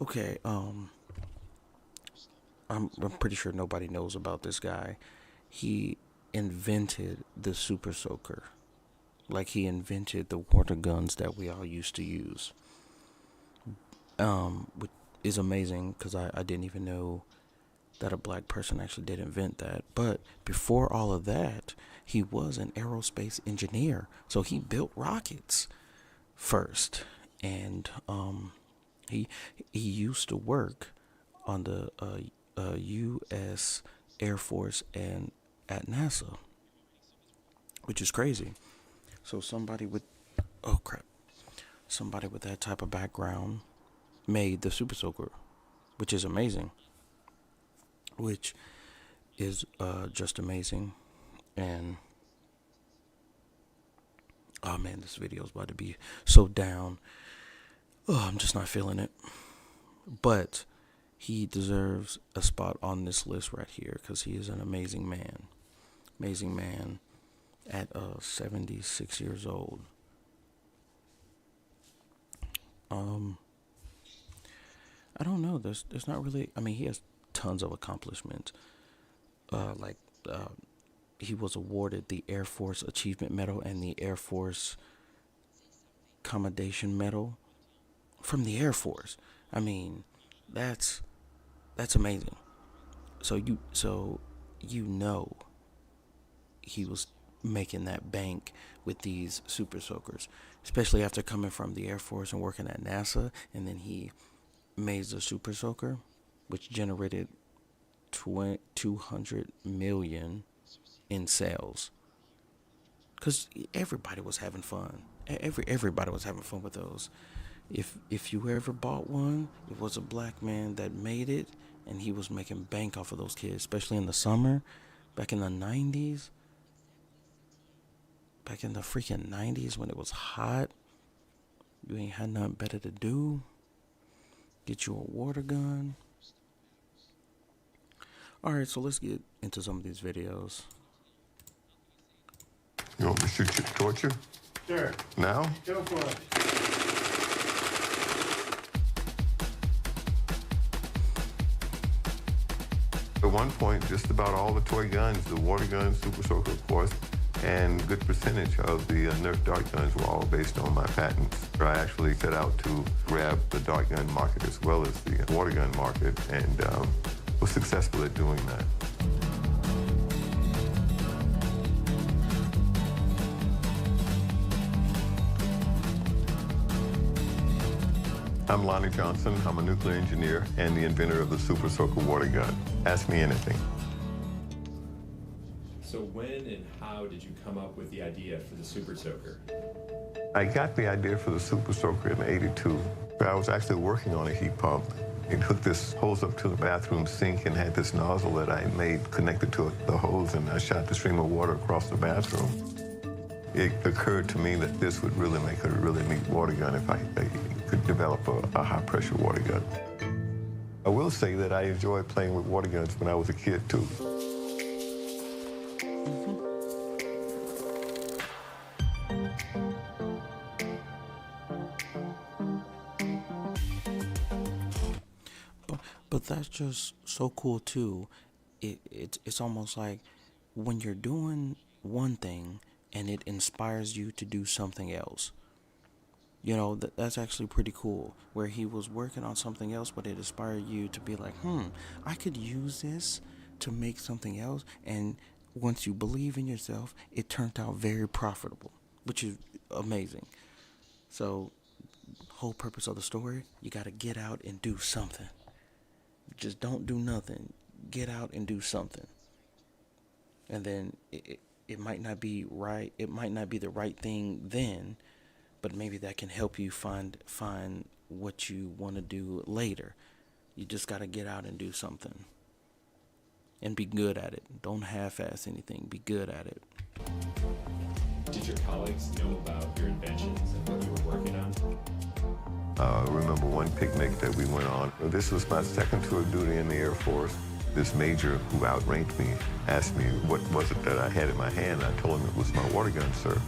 Okay, I'm pretty sure nobody knows about this guy. He invented the Super Soaker. Like he invented the water guns that we all used to use. Which is amazing because I didn't even know that a black person actually did invent that. But before all of that, he was an aerospace engineer. So he built rockets first, and he he used to work on the U.S. Air Force and at NASA, which is crazy. So oh crap, somebody with that type of background made the Super Soaker, which is amazing. Which is just amazing, and oh man, this video is about to be so down. Oh, I'm just not feeling it. But he deserves a spot on this list right here because he is an amazing man. Amazing man at 76 years old. Um, I don't know. There's not really. I mean, he has tons of accomplishments. Like he was awarded the Air Force Achievement Medal and the Air Force Commendation Medal from the Air Force. I mean, that's amazing. So you know he was making that bank with these super soakers, especially after coming from the Air Force and working at NASA, and then he made the super soaker, which generated 200 million in sales. Cause everybody was having fun. Everybody was having fun with those. If you ever bought one, it was a black man that made it, and he was making bank off of those kids, especially in the summer, back in the 90s. Back in the freaking 90s when it was hot, you ain't had nothing better to do. Get you a water gun. Alright, so let's get into some of these videos. You want me to shoot you, torture? Sure. Now? Go for it. At one point, just about all the toy guns, the water guns, Super Soaker, of course, and a good percentage of the Nerf dart guns were all based on my patents. I actually set out to grab the dart gun market as well as the water gun market, and was successful at doing that. I'm Lonnie Johnson. I'm a nuclear engineer and the inventor of the Super Soaker water gun. Ask me anything. So when and how did you come up with the idea for the Super Soaker? I got the idea for the Super Soaker in '82. I was actually working on a heat pump. It hooked this hose up to the bathroom sink and had this nozzle that I made connected to the hose, and I shot the stream of water across the bathroom. It occurred to me that this would really make a really neat water gun if I could develop a high-pressure water gun. I will say that I enjoyed playing with water guns when I was a kid, too. But that's just so cool too. It's almost like when you're doing one thing and it inspires you to do something else. You know, that's actually pretty cool. Where he was working on something else, but it inspired you to be like, I could use this to make something else. And once you believe in yourself, it turned out very profitable, which is amazing. So, whole purpose of the story, you got to get out and do something. Just don't do nothing. Get out and do something. And then it might not be right. It might not be the right thing then, but maybe that can help you find what you want to do later. You just got to get out and do something. And be good at it. Don't half-ass anything. Be good at it. Did your colleagues know about your inventions and what you were working on? I remember one picnic that we went on. This was my second tour of duty in the Air Force. This major who outranked me asked me what was it that I had in my hand. I told him it was my water gun, sir.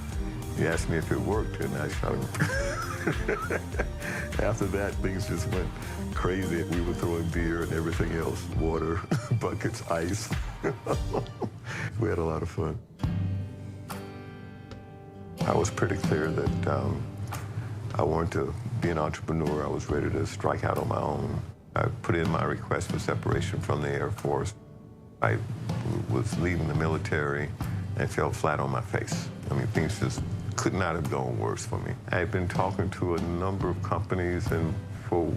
He asked me if it worked, and I shot him. After that, things just went crazy. We were throwing beer and everything else, water, buckets, ice. We had a lot of fun. I was pretty clear that I wanted to be an entrepreneur. I was ready to strike out on my own. I put in my request for separation from the Air Force. I was leaving the military and fell flat on my face. I mean, things just could not have gone worse for me. I had been talking to a number of companies, and for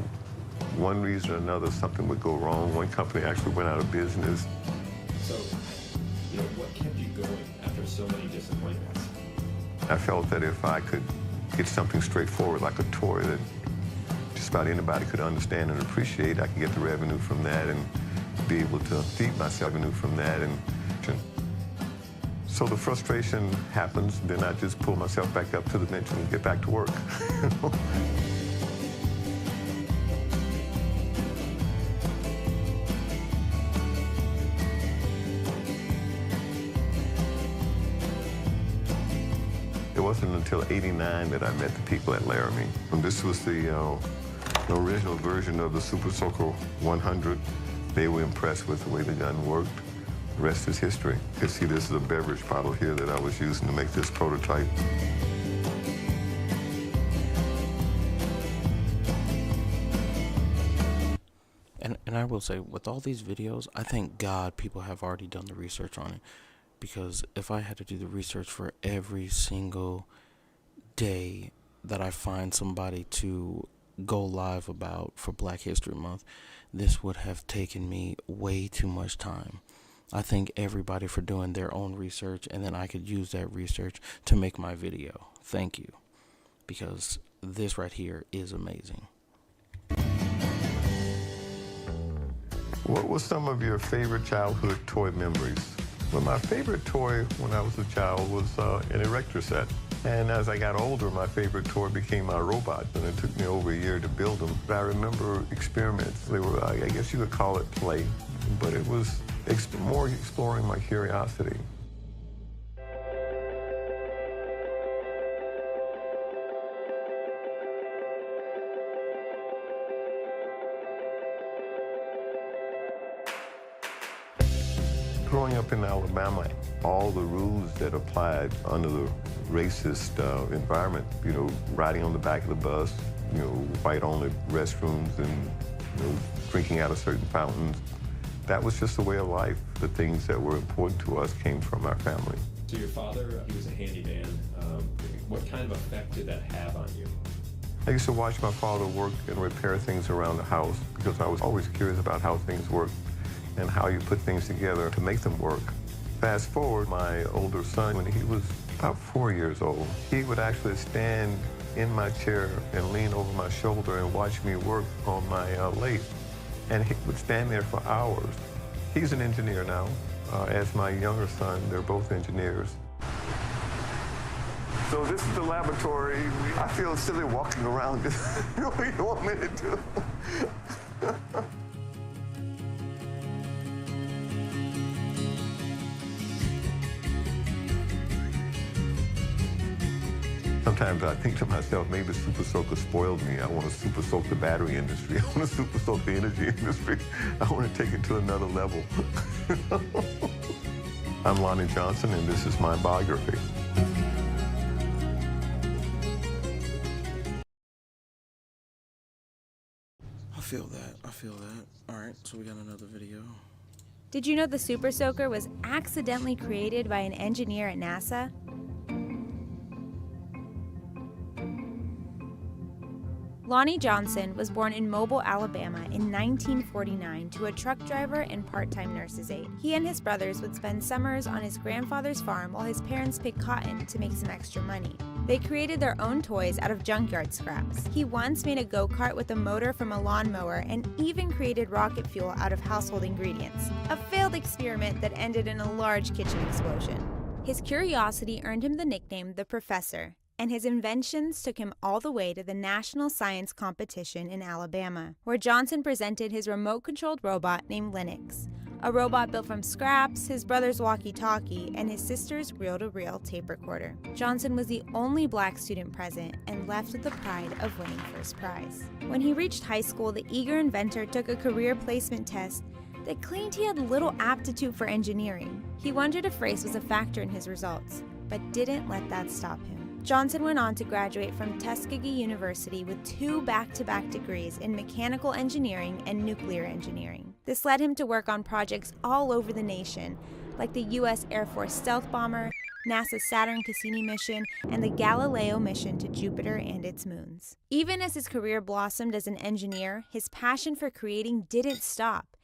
one reason or another, something would go wrong. One company actually went out of business. So, what kept you going after so many disappointments? I felt that if I could get something straightforward like a toy that just about anybody could understand and appreciate, I could get the revenue from that and be able to feed myself from that. And so the frustration happens, then I just pull myself back up to the bench and get back to work. It wasn't until '89 that I met the people at Laramie. And this was the original version of the Super Soaker 100. They were impressed with the way the gun worked. The rest is history. You can see this is a beverage bottle here that I was using to make this prototype. And I will say, with all these videos, I thank God people have already done the research on it. Because if I had to do the research for every single day that I find somebody to go live about for Black History Month, this would have taken me way too much time. I thank everybody for doing their own research, and then I could use that research to make my video. Thank you. Because this right here is amazing. What were some of your favorite childhood toy memories? Well, my favorite toy when I was a child was an erector set. And as I got older, my favorite toy became my robot, and it took me over a year to build them. But I remember experiments. They were, I guess you could call it play, but it was more exploring my curiosity. Growing up in Alabama, all the rules that applied under the racist environment, riding on the back of the bus, white-only restrooms and, drinking out of certain fountains, that was just the way of life. The things that were important to us came from our family. So your father, he was a handyman. What kind of effect did that have on you? I used to watch my father work and repair things around the house because I was always curious about how things worked and how you put things together to make them work. Fast forward, my older son, when he was about 4 years old, he would actually stand in my chair and lean over my shoulder and watch me work on my lathe. And he would stand there for hours. He's an engineer now. As my younger son, they're both engineers. So this is the laboratory. I feel silly walking around. What do you want me to do? Sometimes I think to myself, maybe Super Soaker spoiled me. I want to super soak the battery industry. I want to super soak the energy industry. I want to take it to another level. I'm Lonnie Johnson, and this is my biography. I feel that. All right, so we got another video. Did you know the Super Soaker was accidentally created by an engineer at NASA? Lonnie Johnson was born in Mobile, Alabama in 1949 to a truck driver and part-time nurse's aide. He and his brothers would spend summers on his grandfather's farm while his parents picked cotton to make some extra money. They created their own toys out of junkyard scraps. He once made a go-kart with a motor from a lawnmower and even created rocket fuel out of household ingredients. A failed experiment that ended in a large kitchen explosion. His curiosity earned him the nickname the Professor, and his inventions took him all the way to the National Science Competition in Alabama, where Johnson presented his remote-controlled robot named Linux. a robot built from scraps, his brother's walkie-talkie, and his sister's reel-to-reel tape recorder. Johnson was the only black student present and left with the pride of winning first prize. When he reached high school, the eager inventor took a career placement test that claimed he had little aptitude for engineering. He wondered if race was a factor in his results, but didn't let that stop him. Johnson went on to graduate from Tuskegee University with 2 back-to-back degrees in mechanical engineering and nuclear engineering. This led him to work on projects all over the nation, like the U.S. Air Force stealth bomber, NASA's Saturn Cassini mission, and the Galileo mission to Jupiter and its moons. Even as his career blossomed as an engineer, his passion for creating didn't stop.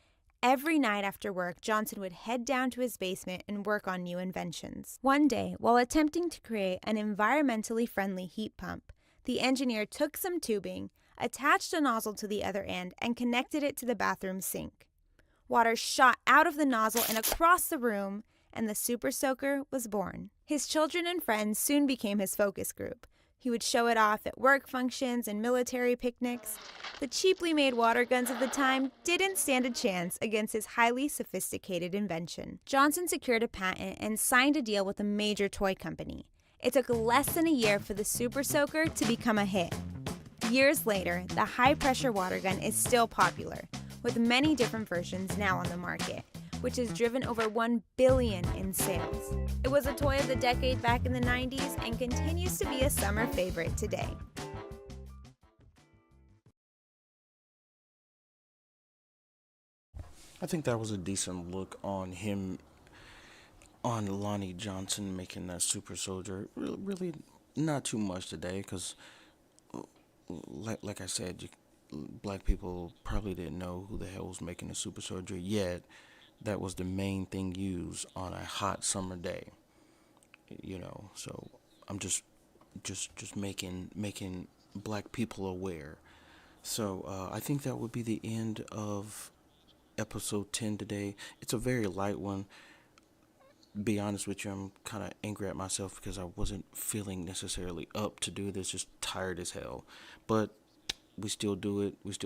Every night after work, Johnson would head down to his basement and work on new inventions. One day, while attempting to create an environmentally friendly heat pump, the engineer took some tubing, attached a nozzle to the other end, and connected it to the bathroom sink. Water shot out of the nozzle and across the room, and the Super Soaker was born. His children and friends soon became his focus group. He would show it off at work functions and military picnics. The cheaply made water guns of the time didn't stand a chance against his highly sophisticated invention. Johnson secured a patent and signed a deal with a major toy company. It took less than a year for the Super Soaker to become a hit. Years later, the high-pressure water gun is still popular, with many different versions now on the market, which has driven over $1 billion in sales. It was a toy of the decade back in the 90s and continues to be a summer favorite today. I think that was a decent look on him, on Lonnie Johnson making that super soldier. Really not too much today, because like I said, black people probably didn't know who the hell was making a super soldier yet. That was the main thing used on a hot summer day. So I'm just making black people aware. So I think that would be the end of episode 10 today. It's a very light one. Be honest with you, I'm kind of angry at myself because I wasn't feeling necessarily up to do this, just tired as hell. But we still do it. We still